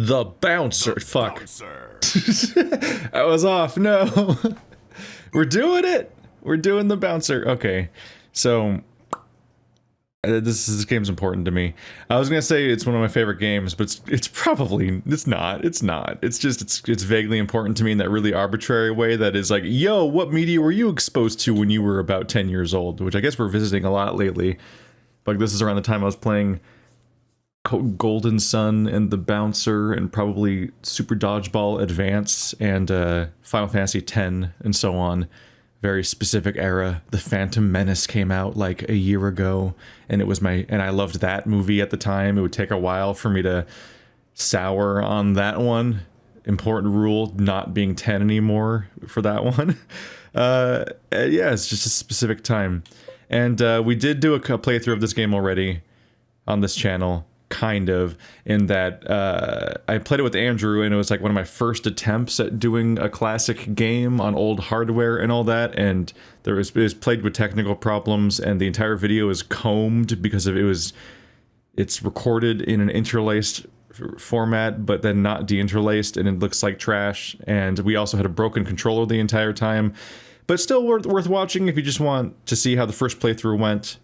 The bouncer. Fuck. I was off. No. We're doing it. We're doing the bouncer. Okay. So this game's important to me. I was gonna say it's one of my favorite games, but it's probably not. It's just it's vaguely important to me in that really arbitrary way that is like, yo, what media were you exposed to when you were about 10 years old? Which I guess we're visiting a lot lately. Like this is around the time I was playing Golden Sun and the Bouncer and probably Super Dodgeball Advance and Final Fantasy X and so on. Very specific era. The Phantom Menace came out like a year ago, and I loved that movie at the time. It would take a while for me to sour on that one. Important rule, not being 10 anymore for that one. Yeah, it's just a specific time. And we did do a playthrough of this game already on this channel. Kind of, in that I played it with Andrew, and it was like one of my first attempts at doing a classic game on old hardware and all that, and it was plagued with technical problems, and the entire video is combed because of it's recorded in an interlaced format, but then not deinterlaced, and it looks like trash, and we also had a broken controller the entire time, but still worth watching if you just want to see how the first playthrough went.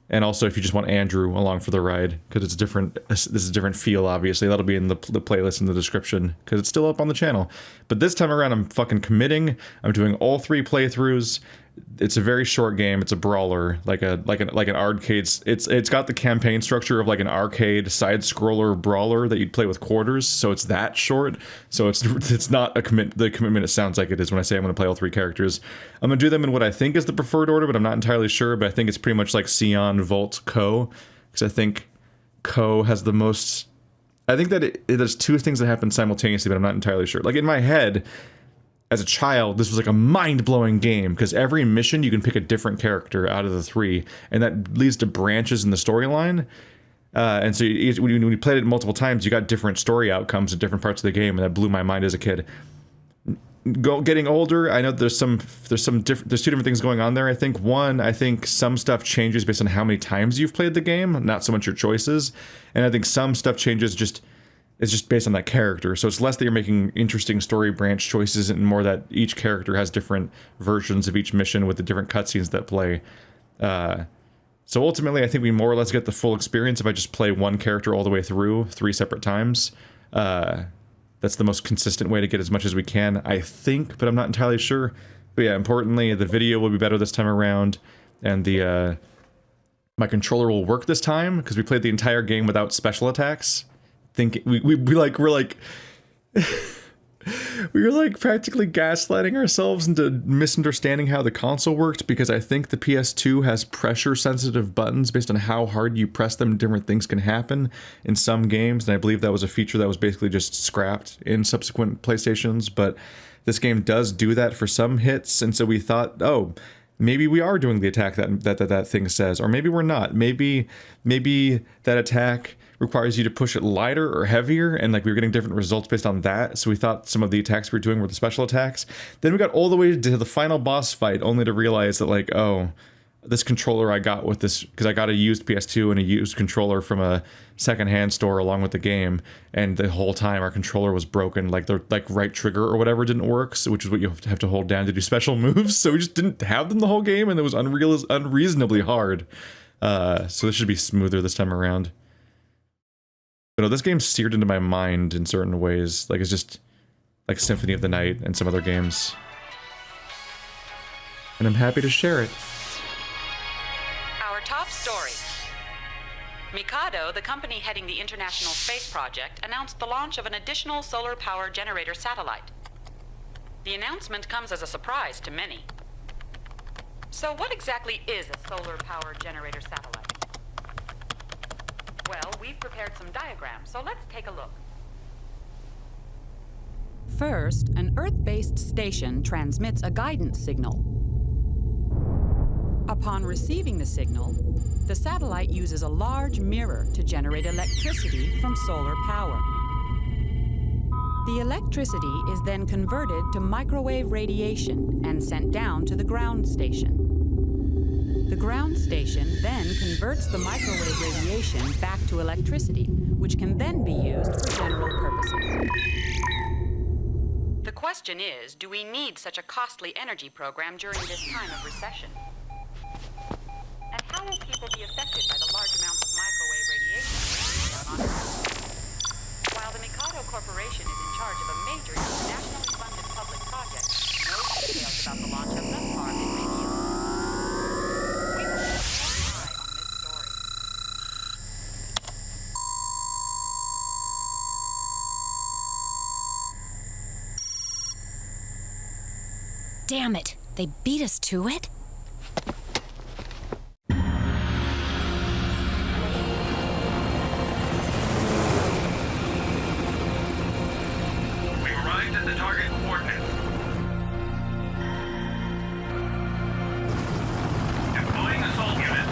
And also, if you just want Andrew along for the ride, because it's different. This is a different feel, obviously. That'll be in the playlist in the description, because it's still up on the channel. But this time around, I'm fucking committing. I'm doing all 3 playthroughs. It's a very short game. It's a brawler, like an arcade. It's got the campaign structure of like an arcade side scroller brawler that you'd play with quarters. So it's that short. So it's not the commitment it sounds like it is when I say I'm going to play all 3 characters. I'm going to do them in what I think is the preferred order, but I'm not entirely sure. But I think it's pretty much like Sion, Volt, Ko, because I think Ko has the most. I think that there's 2 things that happen simultaneously, but I'm not entirely sure. Like in my head, as a child, this was like a mind-blowing game, because every mission you can pick a different character out of the 3, and that leads to branches in the storyline. And so when you played it multiple times, you got different story outcomes in different parts of the game, and that blew my mind as a kid. Getting older, I know there's 2 different things going on there. I think some stuff changes based on how many times you've played the game, not so much your choices. And I think some stuff changes it's just based on that character. So it's less that you're making interesting story branch choices and more that each character has different versions of each mission with the different cutscenes that play. So ultimately, I think we more or less get the full experience if I just play one character all the way through 3 separate times. That's the most consistent way to get as much as we can, I think, but I'm not entirely sure. But yeah, importantly, the video will be better this time around, and my controller will work this time, because we played the entire game without special attacks. We were like practically gaslighting ourselves into misunderstanding how the console worked, because I think the PS2 has pressure sensitive buttons based on how hard you press them. Different things can happen in some games, and I believe that was a feature that was basically just scrapped in subsequent PlayStations, but this game does do that for some hits, and so we thought, oh, maybe we are doing the attack that thing says, or maybe we're not. Maybe that attack requires you to push it lighter or heavier, and like we were getting different results based on that. So we thought some of the attacks we were doing were the special attacks. Then we got all the way to the final boss fight, only to realize that like, oh, this controller I got with this, because I got a used PS2 and a used controller from a secondhand store along with the game, and the whole time our controller was broken. Like the right trigger or whatever didn't work, so, which is what you have to hold down to do special moves. So we just didn't have them the whole game, and it was unreasonably hard. So this should be smoother this time around. But no, this game's seared into my mind in certain ways. Like, it's just like Symphony of the Night and some other games. And I'm happy to share it. Our top story. Mikado, the company heading the International Space Project, announced the launch of an additional solar power generator satellite. The announcement comes as a surprise to many. So what exactly is a solar power generator satellite? Well, we've prepared some diagrams, so let's take a look. First, an Earth-based station transmits a guidance signal. Upon receiving the signal, the satellite uses a large mirror to generate electricity from solar power. The electricity is then converted to microwave radiation and sent down to the ground station. The ground station then converts the microwave radiation back to electricity, which can then be used for general purposes. The question is, do we need such a costly energy program during this time of recession? And how will people be affected by the large amounts of microwave radiation on Earth? While the Mikado Corporation is in charge of a major internationally funded public project, no details about the launch have thus far been revealed. We will keep a close eye on this story. Damn it! They beat us to it? We arrived at the target coordinates. Deploying assault units.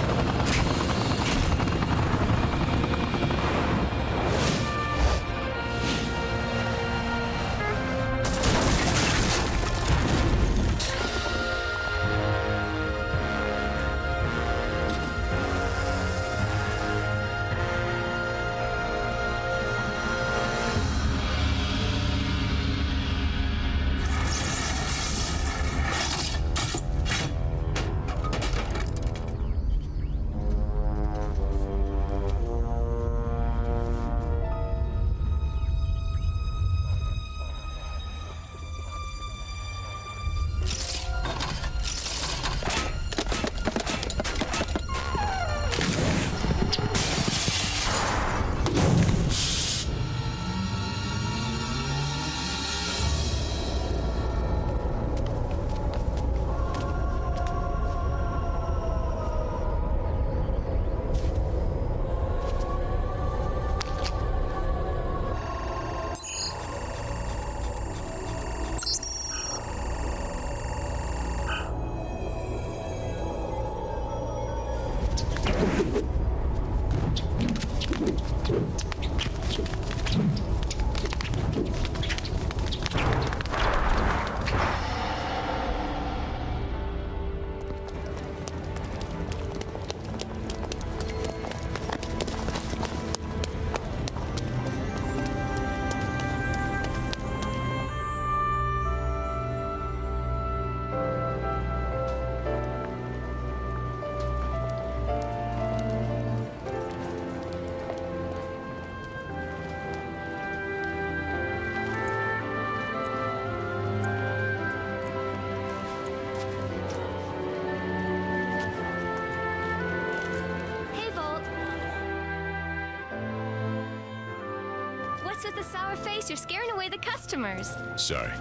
What's with the sour face? You're scaring away the customers. Sorry,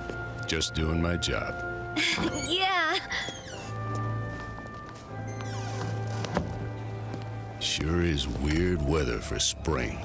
just doing my job. Yeah. Sure is weird weather for spring.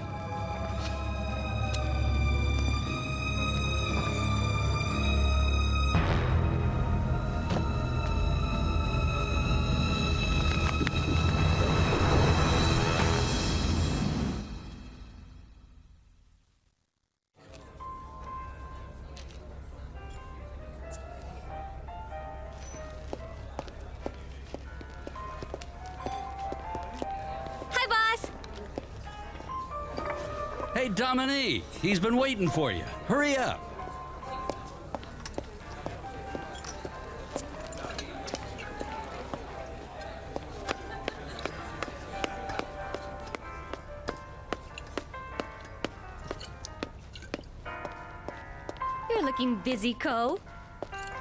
Hey, Dominique, he's been waiting for you. Hurry up. You're looking busy, Co.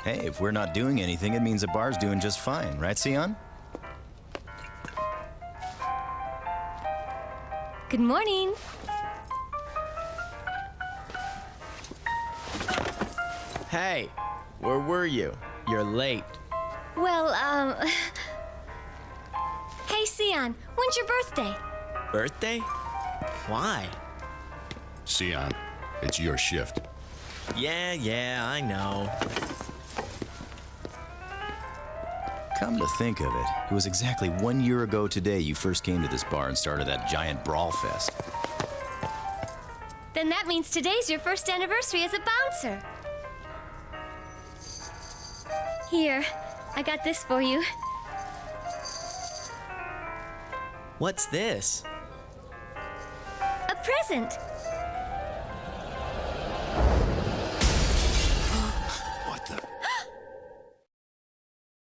Hey, if we're not doing anything, it means the bar's doing just fine, right, Sion? Good morning. Hey, where were you? You're late. Well, Hey, Sion, when's your birthday? Birthday? Why? Sion, it's your shift. Yeah, I know. Come to think of it, it was exactly 1 year ago today you first came to this bar and started that giant brawl fest. Then that means today's your first anniversary as a bouncer. Here, I got this for you. What's this? A present. What the?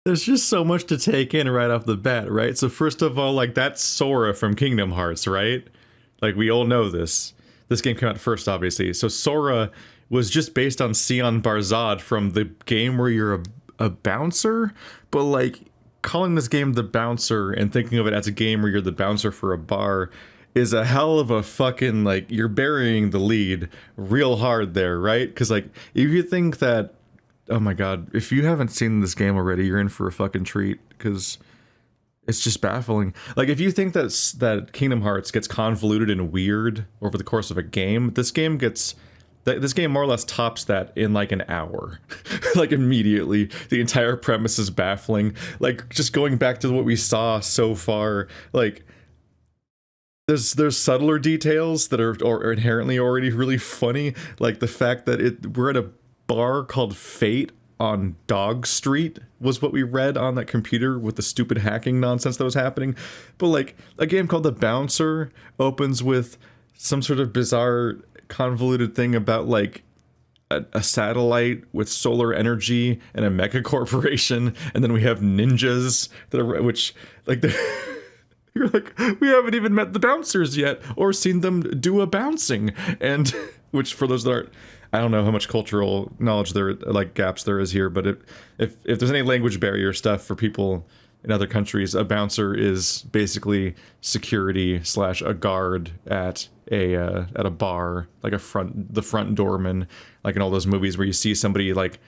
There's just so much to take in right off the bat, right? So first of all, like, that's Sora from Kingdom Hearts, right? Like, we all know this. This game came out first, obviously. So Sora was just based on Sion Barzad from the game where you're a bouncer, but like calling this game the bouncer and thinking of it as a game where you're the bouncer for a bar is a hell of a fucking, like, you're burying the lead real hard there, right? Because like, if you think that, oh my god, if you haven't seen this game already, you're in for a fucking treat, because it's just baffling. Like, if you think that Kingdom Hearts gets convoluted and weird over the course of a game, this game more or less tops that in like an hour. Like, immediately. The entire premise is baffling. Like, just going back to what we saw so far, like, there's subtler details that are inherently already really funny. Like the fact that we're at a bar called Fate on Dog Street was what we read on that computer with the stupid hacking nonsense that was happening. But like, a game called The Bouncer opens with some sort of bizarre convoluted thing about like a satellite with solar energy and a megacorporation, and then we have ninjas that are, which like you're like, we haven't even met the bouncers yet or seen them do a bouncing, and which, for those that aren't, I don't know how much cultural knowledge there, like, gaps there is here, but if there's any language barrier stuff for people in other countries, a bouncer is basically security / a guard at a bar, like the front doorman, like in all those movies where you see somebody, like,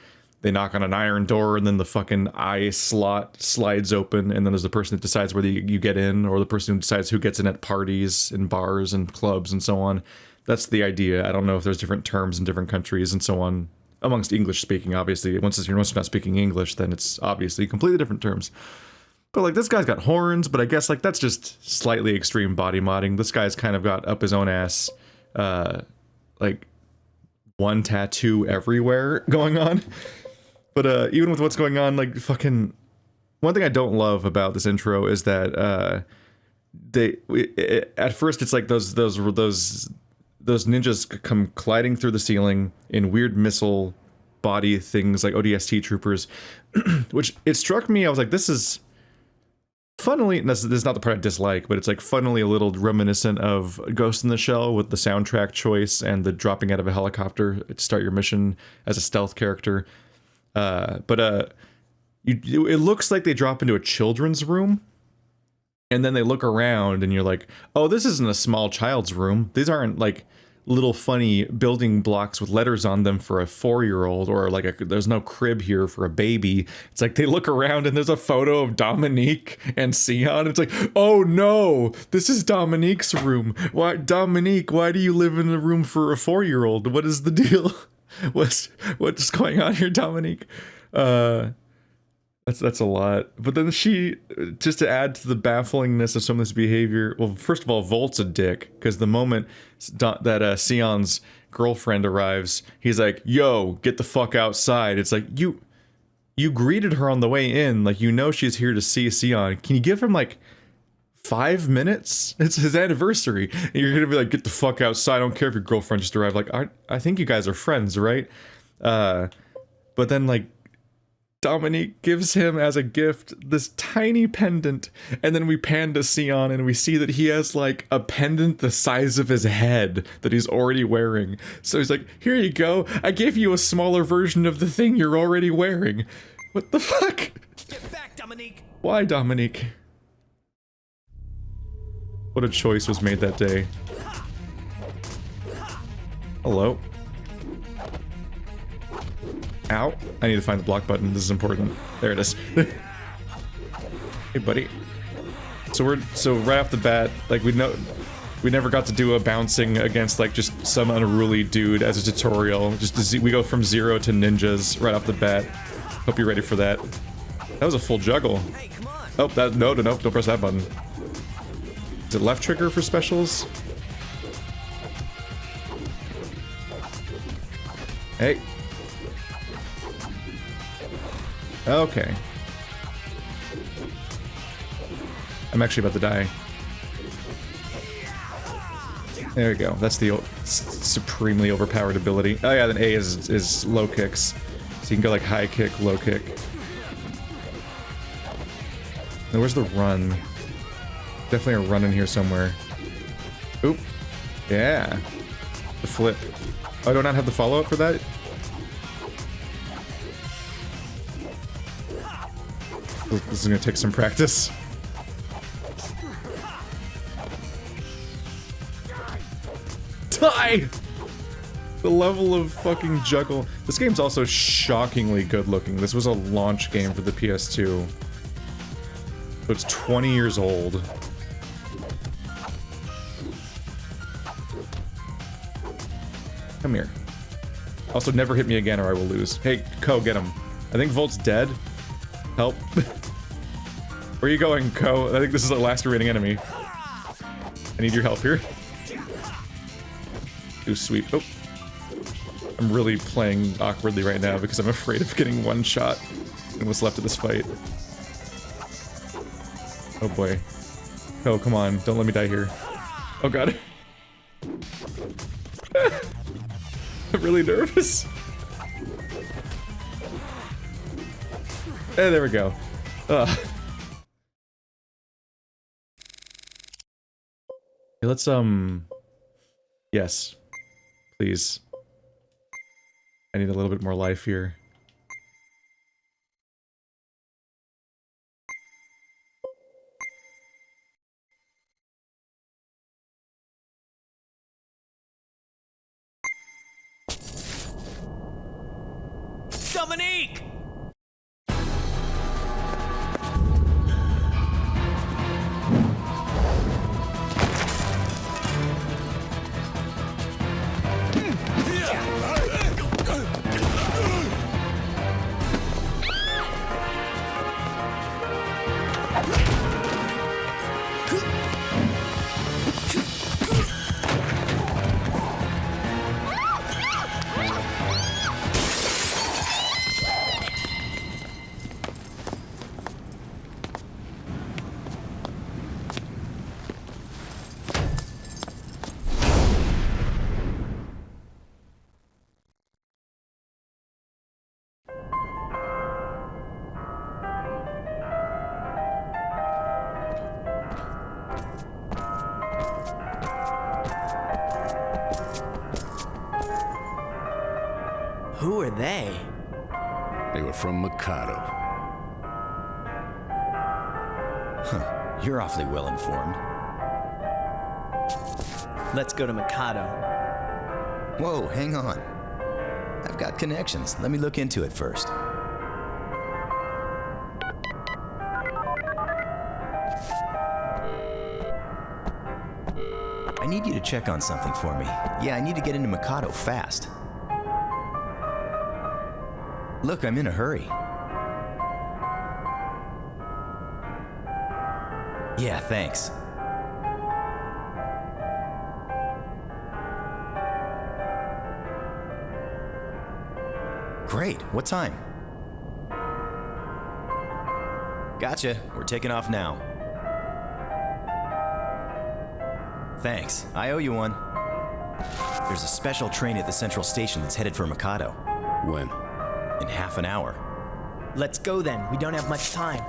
they knock on an iron door and then the fucking eye slot slides open, and then there's the person that decides whether you get in, or the person who decides who gets in at parties and bars and clubs and so on. That's the idea. I don't know if there's different terms in different countries and so on, amongst English speaking, obviously. Once you're not speaking English, then it's obviously completely different terms. But like, this guy's got horns, but I guess like that's just slightly extreme body modding. This guy's kind of got up his own ass, like one tattoo everywhere going on. But even with what's going on, like, fucking, one thing I don't love about this intro is that at first it's like those ninjas come gliding through the ceiling in weird missile body things like ODST troopers, which it struck me, I was like, this is funnily, this is not the part I dislike, but it's like funnily a little reminiscent of Ghost in the Shell with the soundtrack choice and the dropping out of a helicopter to start your mission as a stealth character. It looks like they drop into a children's room, and then they look around and you're like, oh, this isn't a small child's room. These aren't like little funny building blocks with letters on them for a 4-year-old, or like there's no crib here for a baby. It's like they look around and there's a photo of Dominique and Sion. It's like, oh no, this is Dominique's room. Why, Dominique, why do you live in a room for a 4-year-old? What is the deal? What's going on here, Dominique? That's a lot. But then she, just to add to the bafflingness of some of this behavior, well, first of all, Volt's a dick, because the moment that Sion's girlfriend arrives, he's like, yo, get the fuck outside. It's like, you greeted her on the way in, like, you know she's here to see Sion. Can you give him like 5 minutes? It's his anniversary. And you're gonna be like, get the fuck outside. I don't care if your girlfriend just arrived. Like, I think you guys are friends, right? But then, like, Dominique gives him as a gift this tiny pendant, and then we pan to Sion and we see that he has like a pendant the size of his head that he's already wearing. So he's like, here you go, I gave you a smaller version of the thing you're already wearing. What the fuck? Get back, Dominique! Why, Dominique? What a choice was made that day. Hello. Ow. I need to find the block button. This is important. There it is. Hey, buddy. So right off the bat, like, we never got to do a bouncing against like just some unruly dude as a tutorial. We go from 0 to ninjas right off the bat. Hope you're ready for that. That was a full juggle. Hey, come on. Oh, no, don't press that button. Is it left trigger for specials? Hey. Okay. I'm actually about to die. There we go. That's the supremely overpowered ability. Oh yeah, then A is low kicks. So you can go like high kick, low kick. Now where's the run? Definitely a run in here somewhere. Oop. Yeah. The flip. Oh, do I not have the follow-up for that? This is gonna take some practice. Die! The level of fucking juggle. This game's also shockingly good looking. This was a launch game for the PS2. So it's 20 years old. Come here. Also, never hit me again or I will lose. Hey, Ko, get him. I think Volt's dead. Help. Where are you going, Ko? I think this is the last remaining enemy. I need your help here. Ooh, sweet. Oh. I'm really playing awkwardly right now because I'm afraid of getting one shot in what's left of this fight. Oh boy. Oh, come on. Don't let me die here. Oh god. I'm really nervous. There we go. Hey, let's, yes. Please. I need a little bit more life here. Dominique! Who are they? They were from Mikado. Huh. You're awfully well informed. Let's go to Mikado. Whoa, hang on. I've got connections. Let me look into it first. I need you to check on something for me. Yeah, I need to get into Mikado fast. Look, I'm in a hurry. Yeah, thanks. Great, what time? Gotcha, we're taking off now. Thanks, I owe you one. There's a special train at the central station that's headed for Mikado. When? In half an hour. Let's go then. We don't have much time.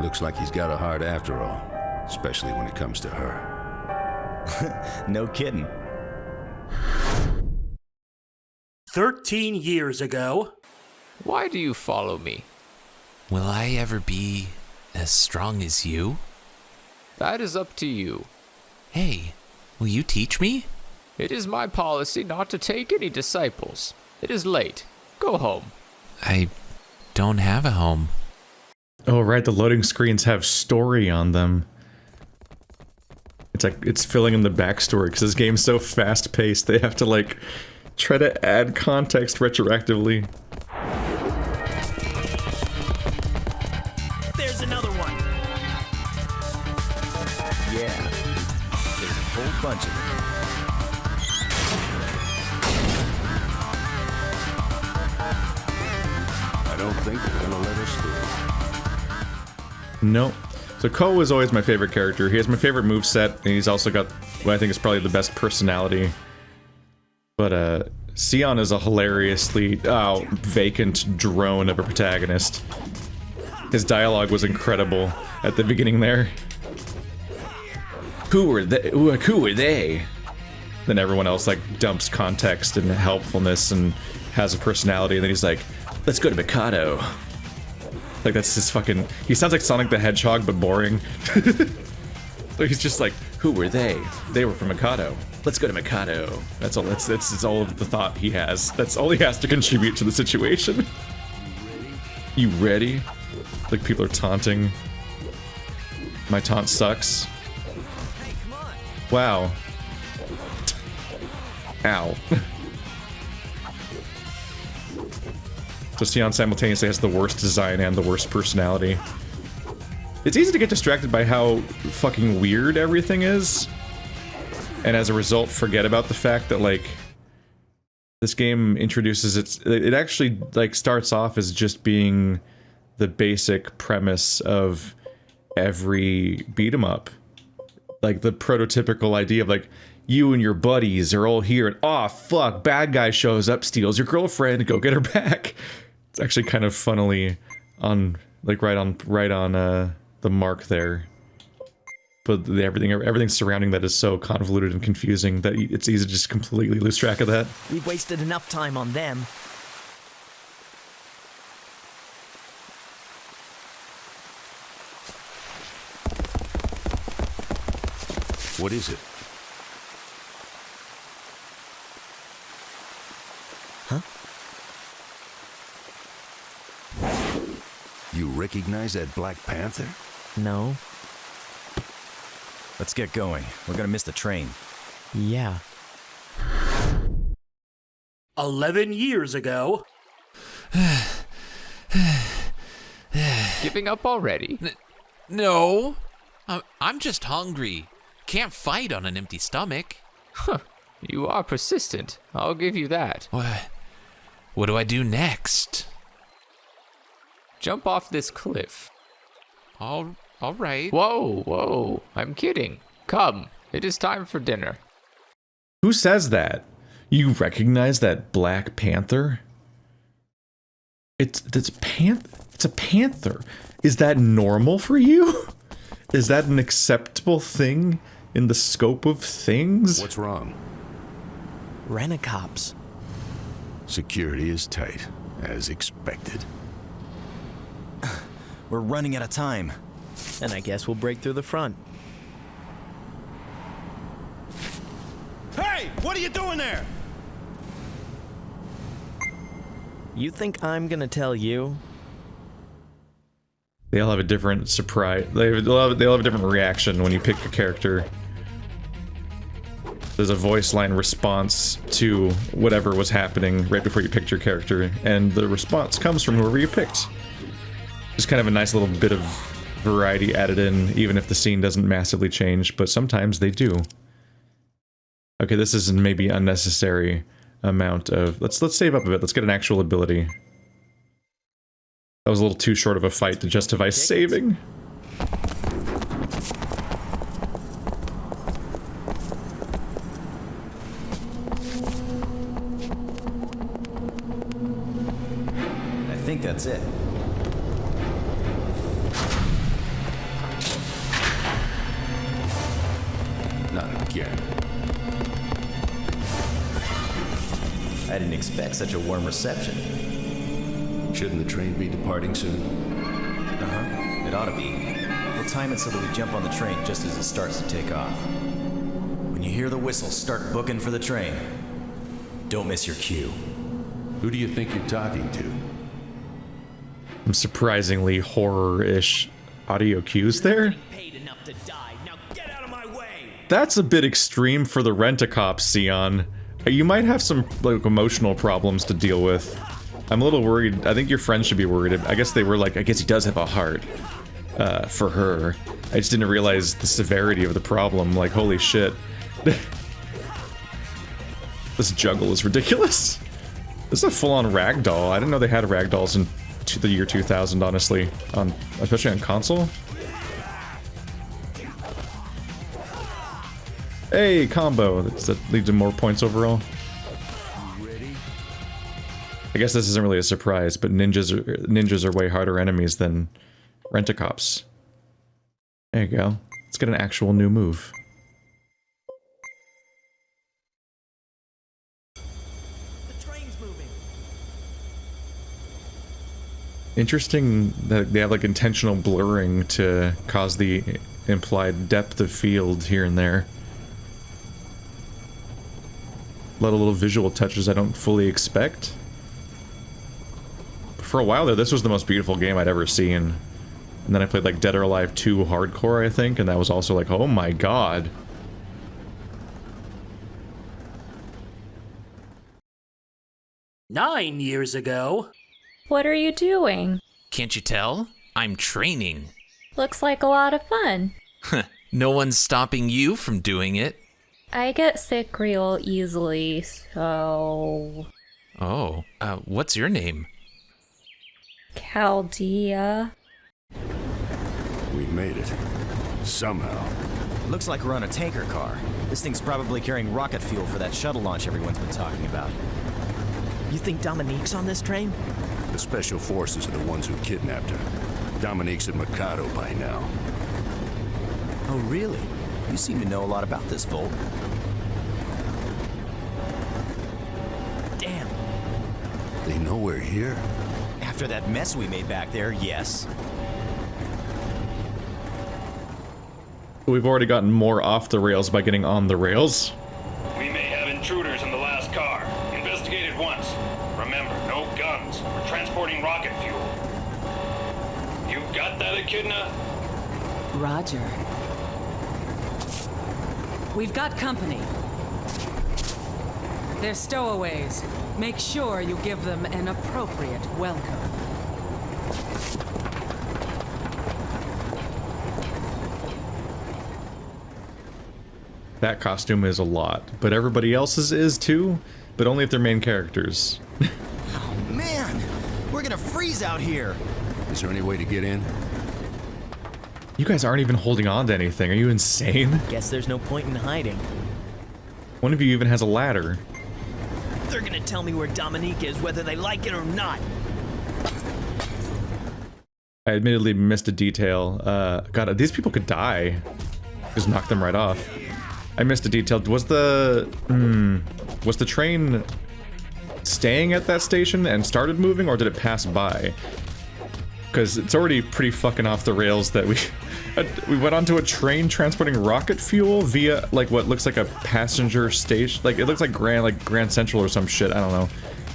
Looks like he's got a heart after all, especially when it comes to her. No kidding. 13 years ago. Why do you follow me? Will I ever be as strong as you? That is up to you. Hey, will you teach me? It is my policy not to take any disciples. It is late. Go home. I don't have a home. Oh, right, the loading screens have story on them. It's like, it's filling in the backstory, because this game's so fast-paced, they have to, like, try to add context retroactively. There's another one. Yeah, there's a whole bunch of them. I don't think they're gonna let us through. Nope. So Ko is always my favorite character. He has my favorite moveset, and he's also got what I think is probably the best personality. But Sion is a hilariously vacant drone of a protagonist. His dialogue was incredible at the beginning there. Who are they? Who are they? Then everyone else like dumps context and helpfulness and has a personality, and then he's like, let's go to Mikado. Like that's his fucking, he sounds like Sonic the Hedgehog but boring. So he's just like, who were they? They were from Mikado. Let's go to Mikado. That's all, that's all of the thought he has. That's all he has to contribute to the situation. You ready? Like people are taunting. My taunt sucks. Wow. Ow. So Sion simultaneously has the worst design and the worst personality. It's easy to get distracted by how fucking weird everything is, and as a result forget about the fact that like this game introduces it actually like starts off as just being the basic premise of every beat 'em up. Like the prototypical idea of like, you and your buddies are all here and oh fuck, bad guy shows up, steals your girlfriend, go get her back. It's actually kind of funnily on like right on the mark there. But everything surrounding that is so convoluted and confusing that it's easy to just completely lose track of that. We've wasted enough time on them. What is it? Huh? You recognize that Black Panther? No. Let's get going. We're gonna miss the train. Yeah. 11 years ago. Giving up already? No. I'm just hungry. Can't fight on an empty stomach. Huh. You are persistent. I'll give you that. What do I do next? Jump off this cliff. All right. Whoa. I'm kidding. Come. It is time for dinner. Who says that? You recognize that Black Panther? It's a panther. Is that normal for you? Is that an acceptable thing in the scope of things? What's wrong? Rent-a-cops. Security is tight, as expected. We're running out of time. And I guess we'll break through the front. Hey! What are you doing there? You think I'm gonna tell you? They all have a different surprise. They all have a different reaction when you pick a character. There's a voice line response to whatever was happening right before you picked your character, and the response comes from whoever you picked. Just kind of a nice little bit of variety added in, even if the scene doesn't massively change, but sometimes they do. Okay, this is maybe unnecessary amount of... Let's save up a bit. Let's get an actual ability. That was a little too short of a fight to justify saving. I think that's it. Not again. I didn't expect such a warm reception. Shouldn't the train be departing soon? Uh-huh. It ought to be. We'll time it so that we jump on the train just as it starts to take off. When you hear the whistle, start booking for the train. Don't miss your cue. Who do you think you're talking to? Some surprisingly horror-ish audio cues there. That's a bit extreme for the rent-a-cop, Sion. You might have some like emotional problems to deal with. I'm a little worried. I think your friends should be worried. I guess they were like, I guess he does have a heart for her. I just didn't realize the severity of the problem. Like, holy shit. This juggle is ridiculous. This is a full-on ragdoll. I didn't know they had ragdolls in the year 2000, honestly. Especially on console. Hey, combo. That leads to more points overall. I guess this isn't really a surprise, but ninjas are way harder enemies than rent-a-cops. There you go. Let's get an actual new move. The train's moving. Interesting that they have like intentional blurring to cause the implied depth of field here and there. A lot of little visual touches I don't fully expect. For a while there, this was the most beautiful game I'd ever seen. And then I played like Dead or Alive 2 Hardcore, I think, and that was also like, oh my god. "9 years ago." What are you doing? Can't you tell? I'm training. Looks like a lot of fun. No one's stopping you from doing it. I get sick real easily, so... Oh, what's your name? Chaldea. We made it. Somehow. Looks like we're on a tanker car. This thing's probably carrying rocket fuel for that shuttle launch everyone's been talking about. You think Dominique's on this train? The special forces are the ones who kidnapped her. Dominique's at Mikado by now. Oh, really? You seem to know a lot about this, Volt. Damn. They know we're here? After that mess we made back there, yes. We've already gotten more off the rails by getting on the rails. We may have intruders in the last car. Investigate it once. Remember, no guns. We're transporting rocket fuel. You got that, Echidna? Roger. We've got company. They're stowaways. Make sure you give them an appropriate welcome. That costume is a lot, but everybody else's is too, but only if they're main characters. Oh man, we're gonna freeze out here. Is there any way to get in? You guys aren't even holding on to anything. Are you insane? Guess there's no point in hiding. One of you even has a ladder. They're gonna tell me where Dominique is, whether they like it or not. I admittedly missed a detail. God, these people could die. Just knock them right off. I missed a detail. Was the train staying at that station and started moving, or did it pass by? Because it's already pretty fucking off the rails that we went onto a train transporting rocket fuel via like what looks like a passenger station. Like it looks like Grand Central or some shit. I don't know.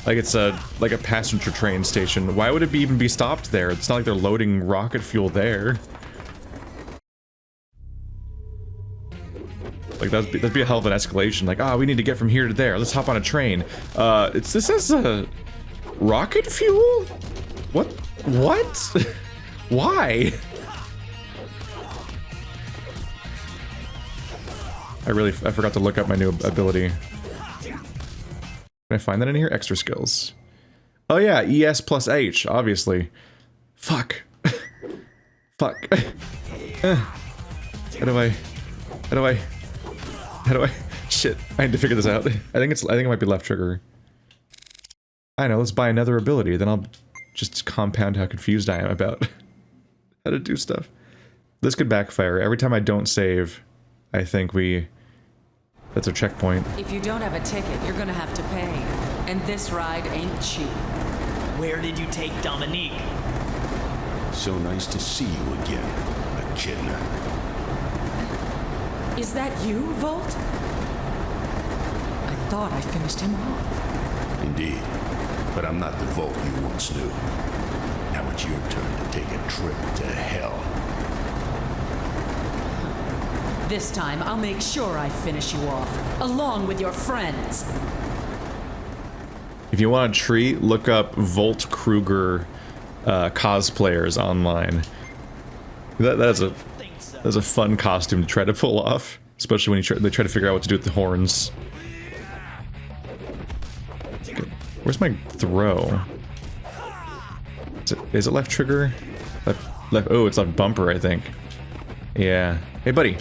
Like it's like a passenger train station. Why would it even be stopped there? It's not like they're loading rocket fuel there. Like that'd be a hell of an escalation. Like, we need to get from here to there. Let's hop on a train. This is a rocket fuel? What? Why? I forgot to look up my new ability. Can I find that in here? Extra skills. Oh yeah, ES plus H, obviously. Fuck. Fuck. How do I? Shit, I need to figure this out. I think it might be left trigger. I know, let's buy another ability, then I'll just compound how confused I am about how to do stuff. This could backfire. Every time I don't save, I think that's a checkpoint. If you don't have a ticket, you're gonna have to pay. And this ride ain't cheap. Where did you take Dominique? So nice to see you again, Echidna. Is that you, Volt? I thought I finished him off. Indeed. But I'm not the Volt you once knew. Now it's your turn to take a trip to hell. This time, I'll make sure I finish you off, along with your friends. If you want a treat, look up Volt Kruger cosplayers online. That's a fun costume to try to pull off, especially when they try to figure out what to do with the horns. Where's my throw? Is it left trigger? Left. Oh, it's left bumper, I think. Yeah. Hey, buddy.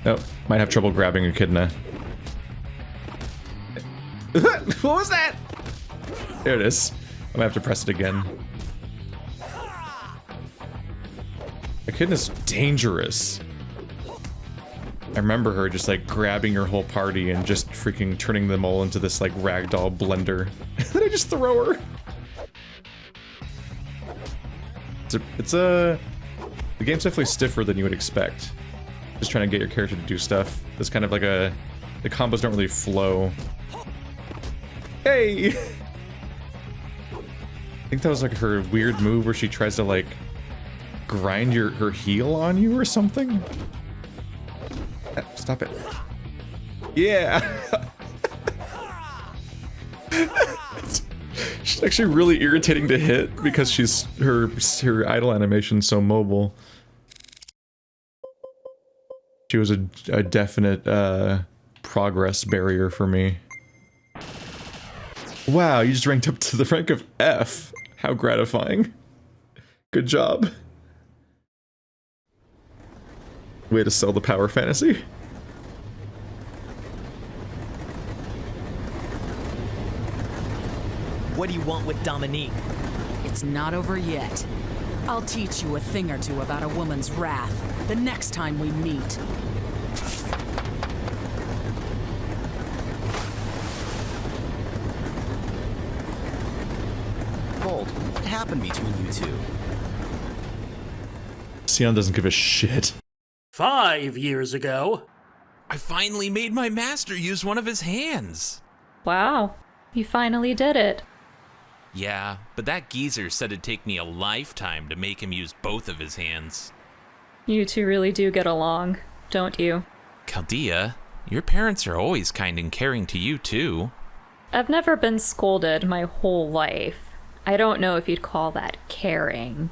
Oh, Might have trouble grabbing Echidna. What was that? There it is. I'm gonna have to press it again. Echidna's dangerous. I remember her just like grabbing her whole party and just freaking turning them all into this like ragdoll blender. Then I just throw her. The game's definitely stiffer than you would expect. Just trying to get your character to do stuff. It's kind of like the combos don't really flow. Hey! I think that was like her weird move where she tries to like grind her heel on you or something. Stop it. Yeah! She's actually really irritating to hit because her idle animation's so mobile. She was a definite progress barrier for me. Wow, you just ranked up to the rank of F. How gratifying. Good job. Way to sell the power fantasy. What do you want with Dominique? It's not over yet. I'll teach you a thing or two about a woman's wrath the next time we meet. Bold, what happened between you two? Sion doesn't give a shit. 5 years ago. I finally made my master use one of his hands. Wow, you finally did it. Yeah, but that geezer said it'd take me a lifetime to make him use both of his hands. You two really do get along, don't you? Chaldea, your parents are always kind and caring to you too. I've never been scolded my whole life. I don't know if you'd call that caring.